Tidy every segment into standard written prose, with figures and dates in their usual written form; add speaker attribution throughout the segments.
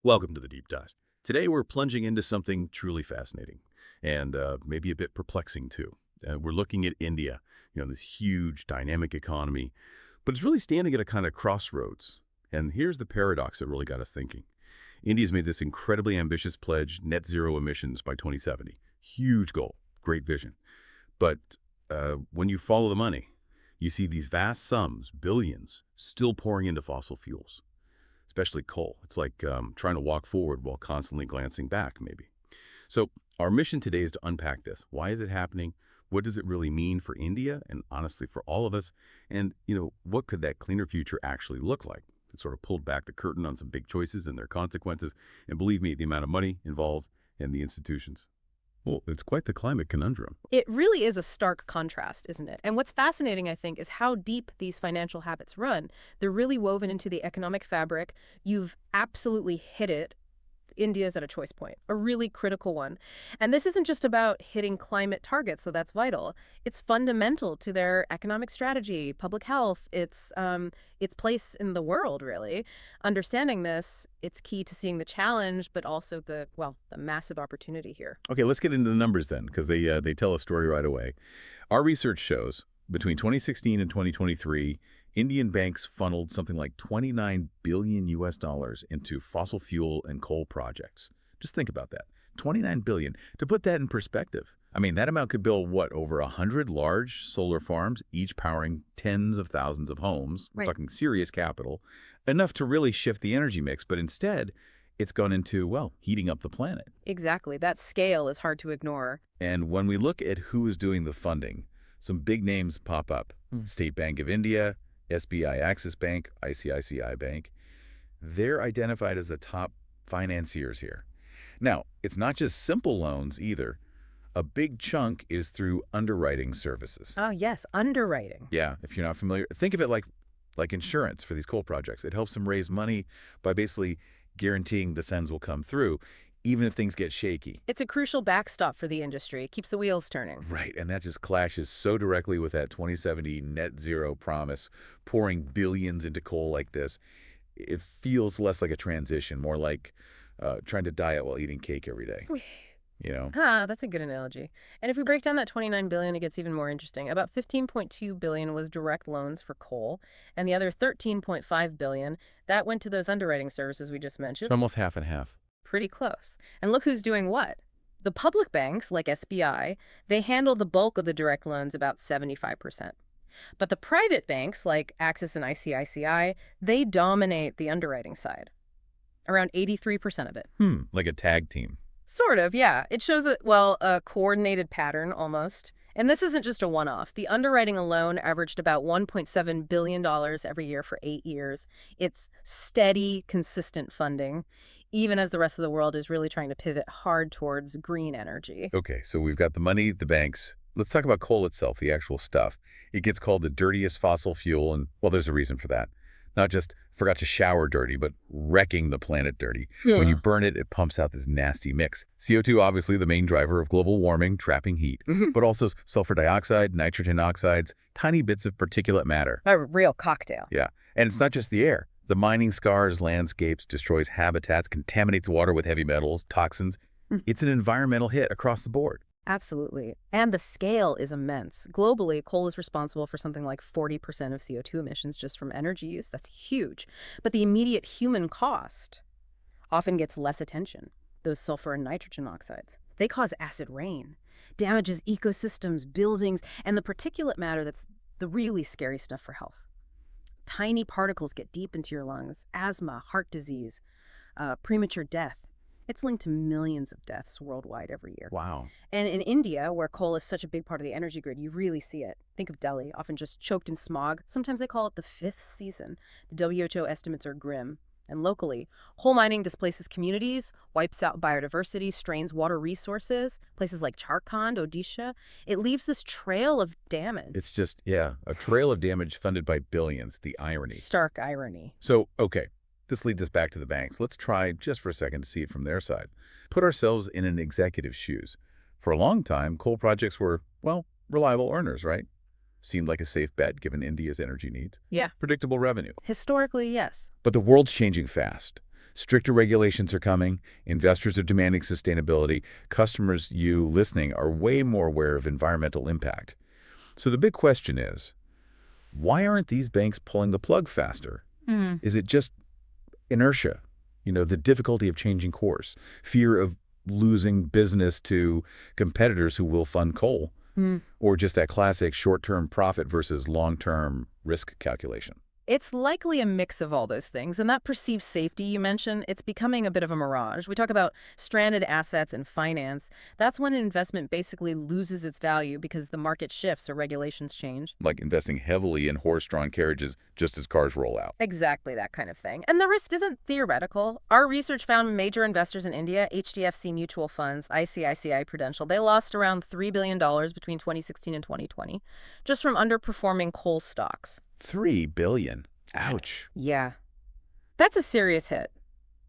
Speaker 1: Welcome to the Deep Dive. Today we're plunging into something truly fascinating and maybe a bit perplexing too. We're looking at India, this huge dynamic economy, but it's really standing at a kind of crossroads. And here's the paradox that really got us thinking. India's made this incredibly ambitious pledge, net zero emissions by 2070. Huge goal, great vision. But when you follow the money, you see these vast sums, billions, still pouring into fossil fuels, especially coal. It's like trying to walk forward while constantly glancing back, maybe. So our mission today is to unpack this. Why is it happening? What does it really mean for India and honestly for all of us? And, what could that cleaner future actually look like? It sort of pulled back the curtain on some big choices and their consequences. And believe me, the amount of money involved and the institutions. Well, it's quite the climate conundrum.
Speaker 2: It really is a stark contrast, isn't it? And what's fascinating, I think, is how deep these financial habits run. They're really woven into the economic fabric. You've absolutely hit it. India's at a choice point, a really critical one. And this isn't just about hitting climate targets, so that's vital. It's fundamental to their economic strategy, public health, its place in the world, really. Understanding this, it's key to seeing the challenge, but also the massive opportunity here.
Speaker 1: Okay, let's get into the numbers then, because they tell a story right away. Our research shows between 2016 and 2023, Indian banks funneled something like 29 billion US dollars into fossil fuel and coal projects. Just think about that. 29 billion. To put that in perspective, I mean, that amount could build, over 100 large solar farms, each powering tens of thousands of homes. We're
Speaker 2: Right.
Speaker 1: talking serious capital, enough to really shift the energy mix. But instead, it's gone into, heating up the planet.
Speaker 2: Exactly. That scale is hard to ignore.
Speaker 1: And when we look at who is doing the funding, some big names pop up. State Bank of India, SBI Axis Bank, ICICI Bank. They're identified as the top financiers here. Now, it's not just simple loans either. A big chunk is through underwriting services.
Speaker 2: Oh, yes, underwriting.
Speaker 1: Yeah, if you're not familiar, think of it like insurance for these coal projects. It helps them raise money by basically guaranteeing the sends will come through, even if things get shaky.
Speaker 2: It's a crucial backstop for the industry. It keeps the wheels turning.
Speaker 1: Right, and that just clashes so directly with that 2070 net zero promise, pouring billions into coal like this. It feels less like a transition, more like trying to diet while eating cake every day.
Speaker 2: That's a good analogy. And if we break down that 29 billion, it gets even more interesting. About 15.2 billion was direct loans for coal, and the other 13.5 billion, that went to those underwriting services we just mentioned.
Speaker 1: It's almost half and half.
Speaker 2: Pretty close. And look who's doing what. The public banks, like SBI, they handle the bulk of the direct loans, about 75%. But the private banks, like Axis and ICICI, they dominate the underwriting side, around 83% of it.
Speaker 1: Like a tag team.
Speaker 2: Sort of, yeah. It shows a coordinated pattern almost. And this isn't just a one-off. The underwriting alone averaged about $1.7 billion every year for 8 years. It's steady, consistent funding, even as the rest of the world is really trying to pivot hard towards green energy.
Speaker 1: Okay, so we've got the money, the banks. Let's talk about coal itself, the actual stuff. It gets called the dirtiest fossil fuel, and, there's a reason for that. Not just forgot to shower dirty, but wrecking the planet dirty. When you burn it, it pumps out this nasty mix. CO2, obviously the main driver of global warming, trapping heat, but also sulfur dioxide, nitrogen oxides, tiny bits of particulate matter.
Speaker 2: A real cocktail.
Speaker 1: Yeah, and it's not just the air. The mining scars landscapes, destroys habitats, contaminates water with heavy metals, toxins. It's an environmental hit across the board.
Speaker 2: Absolutely. And the scale is immense. Globally, coal is responsible for something like 40% of CO2 emissions just from energy use. That's huge. But the immediate human cost often gets less attention. Those sulfur and nitrogen oxides. They cause acid rain, damages ecosystems, buildings, and the particulate matter that's the really scary stuff for health. Tiny particles get deep into your lungs, asthma, heart disease, premature death. It's linked to millions of deaths worldwide every year.
Speaker 1: Wow.
Speaker 2: And in India, where coal is such a big part of the energy grid, you really see it. Think of Delhi, often just choked in smog. Sometimes they call it the fifth season. The WHO estimates are grim. And locally, coal mining displaces communities, wipes out biodiversity, strains water resources. Places like Jharkhand, Odisha, it leaves this trail of damage.
Speaker 1: It's just, a trail of damage funded by billions, the irony.
Speaker 2: Stark irony.
Speaker 1: So, okay, this leads us back to the banks. Let's try just for a second to see it from their side. Put ourselves in an executive's shoes. For a long time, coal projects were, reliable earners, right? Seemed like a safe bet given India's energy needs.
Speaker 2: Yeah.
Speaker 1: Predictable revenue.
Speaker 2: Historically, yes.
Speaker 1: But the world's changing fast.
Speaker 3: Stricter regulations are coming. Investors are demanding sustainability. Customers, you listening, are way more aware of environmental impact. So the big question is, why aren't these banks pulling the plug faster? Is it just inertia? The difficulty of changing course, fear of losing business to competitors who will fund coal, or just that classic short-term profit versus long-term risk calculation?
Speaker 2: It's likely a mix of all those things, and that perceived safety you mentioned, it's becoming a bit of a mirage. We talk about stranded assets and finance. That's when an investment basically loses its value because the market shifts or regulations change.
Speaker 3: Like investing heavily in horse-drawn carriages just as cars roll out.
Speaker 2: Exactly that kind of thing. And the risk isn't theoretical. Our research found major investors in India, HDFC Mutual Funds, ICICI Prudential, they lost around $3 billion between 2016 and 2020 just from underperforming coal stocks.
Speaker 3: $3 billion. Ouch.
Speaker 2: Yeah. That's a serious hit.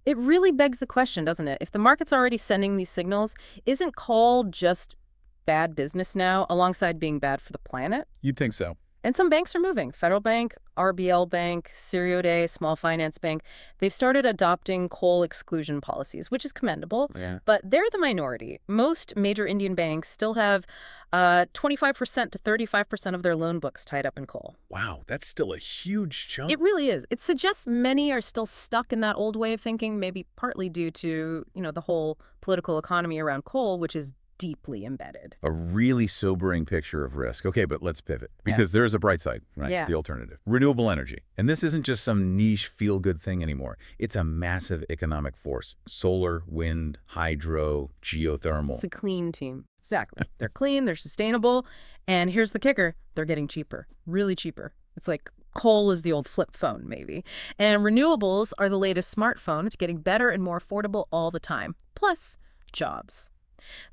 Speaker 2: It really begs the question, doesn't it? If the market's already sending these signals, isn't coal just bad business now alongside being bad for the planet?
Speaker 3: You'd think so.
Speaker 2: And some banks are moving. Federal Bank, RBL Bank, Siriode, Small Finance Bank, they've started adopting coal exclusion policies, which is commendable.
Speaker 3: Yeah.
Speaker 2: But they're the minority. Most major Indian banks still have 25% to 35% of their loan books tied up in coal.
Speaker 3: Wow, that's still a huge chunk.
Speaker 2: It really is. It suggests many are still stuck in that old way of thinking, maybe partly due to, the whole political economy around coal, which is deeply embedded.
Speaker 3: A really sobering picture of risk. Okay, but let's pivot because there's a bright side, right?
Speaker 2: Yeah.
Speaker 3: The alternative. Renewable energy. And this isn't just some niche feel-good thing anymore. It's a massive economic force. Solar, wind, hydro, geothermal.
Speaker 2: It's a clean team. Exactly. They're clean, they're sustainable, and here's the kicker. They're getting cheaper, really cheaper. It's like coal is the old flip phone, maybe. And renewables are the latest smartphone. It's getting better and more affordable all the time. Plus, jobs.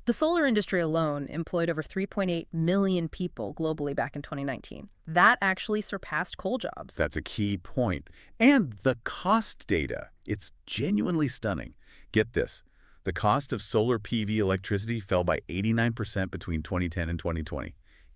Speaker 2: The solar industry alone employed over 3.8 million people globally back in 2019. That actually surpassed coal jobs.
Speaker 3: That's a key point. And the cost data. It's genuinely stunning. Get this. The cost of solar PV electricity fell by 89% between 2010 and 2020.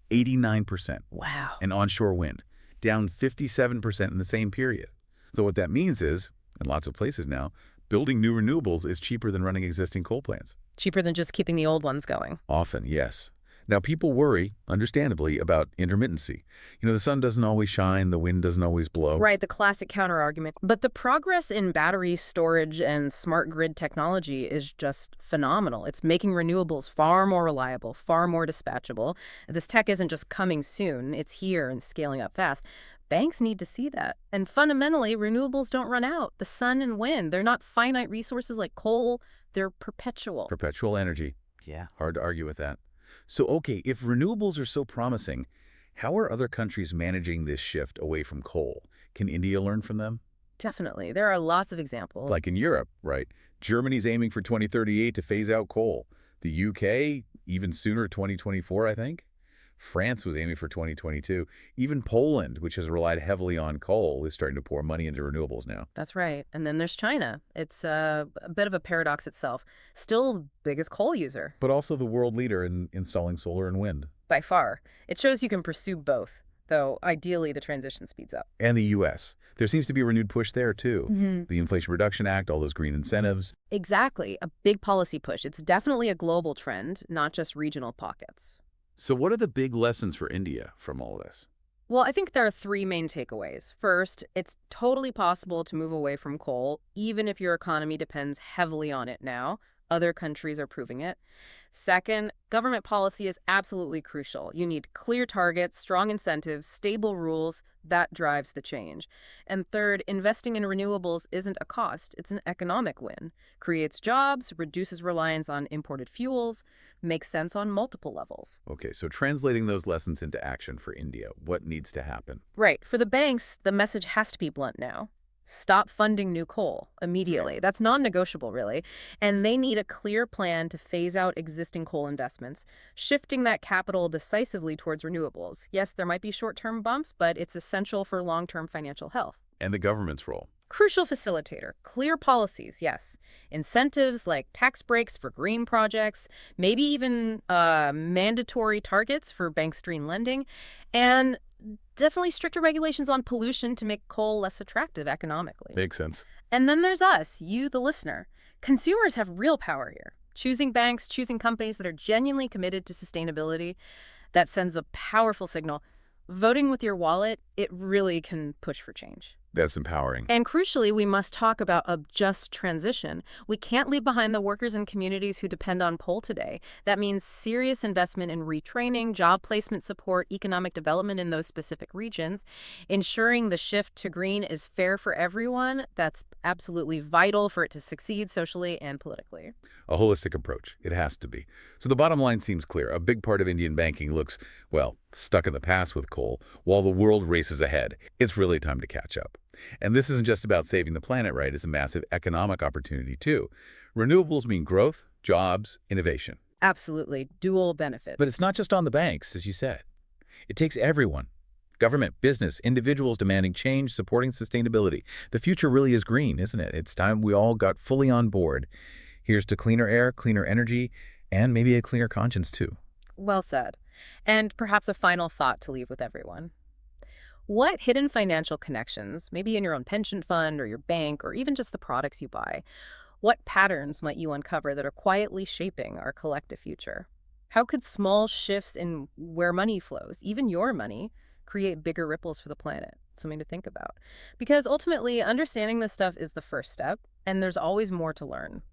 Speaker 3: 89%.
Speaker 2: Wow.
Speaker 3: And onshore wind, down 57% in the same period. So what that means is, in lots of places now, building new renewables is cheaper than running existing coal plants.
Speaker 2: Cheaper than just keeping the old ones going.
Speaker 3: Often, yes. Now, people worry, understandably, about intermittency. The sun doesn't always shine, the wind doesn't always blow.
Speaker 2: Right, the classic counter-argument. But the progress in battery storage and smart grid technology is just phenomenal. It's making renewables far more reliable, far more dispatchable. This tech isn't just coming soon, it's here and scaling up fast. Banks need to see that. And fundamentally, renewables don't run out. The sun and wind, they're not finite resources like coal, they're perpetual.
Speaker 3: Perpetual energy. Yeah, hard to argue with that. So, okay, if renewables are so promising, how are other countries managing this shift away from coal? Can India learn from them?
Speaker 2: Definitely. There are lots of examples.
Speaker 3: Like in Europe, right? Germany's aiming for 2038 to phase out coal. The UK, even sooner, 2024, I think. France was aiming for 2022. Even Poland, which has relied heavily on coal, is starting to pour money into renewables now.
Speaker 2: That's right. And then there's China. It's a bit of a paradox itself. Still the biggest coal user.
Speaker 3: But also the world leader in installing solar and wind.
Speaker 2: By far. It shows you can pursue both, though ideally the transition speeds up.
Speaker 3: And the U.S. There seems to be a renewed push there, too.
Speaker 2: Mm-hmm.
Speaker 3: The Inflation Reduction Act, all those green incentives.
Speaker 2: Exactly. A big policy push. It's definitely a global trend, not just regional pockets.
Speaker 3: So what are the big lessons for India from all of this?
Speaker 2: Well, I think there are three main takeaways. First, it's totally possible to move away from coal, even if your economy depends heavily on it now. Other countries are proving it. Second, government policy is absolutely crucial. You need clear targets, strong incentives, stable rules. That drives the change. And third, investing in renewables isn't a cost. It's an economic win. Creates jobs, reduces reliance on imported fuels, makes sense on multiple levels.
Speaker 3: Okay, so translating those lessons into action for India, what needs to happen?
Speaker 2: Right. For the banks, the message has to be blunt now. Stop funding new coal immediately. That's non-negotiable, really. And they need a clear plan to phase out existing coal investments, shifting that capital decisively towards renewables. Yes, there might be short-term bumps, but it's essential for long-term financial health.
Speaker 3: And the government's role?
Speaker 2: Crucial facilitator. Clear policies, yes. Incentives like tax breaks for green projects, maybe even mandatory targets for bank green lending, and definitely stricter regulations on pollution to make coal less attractive economically.
Speaker 1: Makes sense.
Speaker 2: And then there's us, you, the listener. Consumers have real power here. Choosing banks, choosing companies that are genuinely committed to sustainability, that sends a powerful signal. Voting with your wallet, it really can push for change.
Speaker 3: That's empowering.
Speaker 2: And crucially, we must talk about a just transition. We can't leave behind the workers and communities who depend on coal today. That means serious investment in retraining, job placement support, economic development in those specific regions. Ensuring the shift to green is fair for everyone. That's absolutely vital for it to succeed socially and politically.
Speaker 3: A holistic approach. It has to be. So the bottom line seems clear. A big part of Indian banking looks, well, stuck in the past with coal, while the world races ahead. It's really time to catch up. And this isn't just about saving the planet, right? It's a massive economic opportunity, too. Renewables mean growth, jobs, innovation.
Speaker 2: Absolutely. Dual benefit.
Speaker 3: But it's not just on the banks, as you said. It takes everyone. Government, business, individuals demanding change, supporting sustainability. The future really is green, isn't it? It's time we all got fully on board. Here's to cleaner air, cleaner energy, and maybe a cleaner conscience, too.
Speaker 2: Well said. And perhaps a final thought to leave with everyone. What hidden financial connections, maybe in your own pension fund or your bank or even just the products you buy, what patterns might you uncover that are quietly shaping our collective future? How could small shifts in where money flows, even your money, create bigger ripples for the planet? Something to think about. Because ultimately, understanding this stuff is the first step, and there's always more to learn.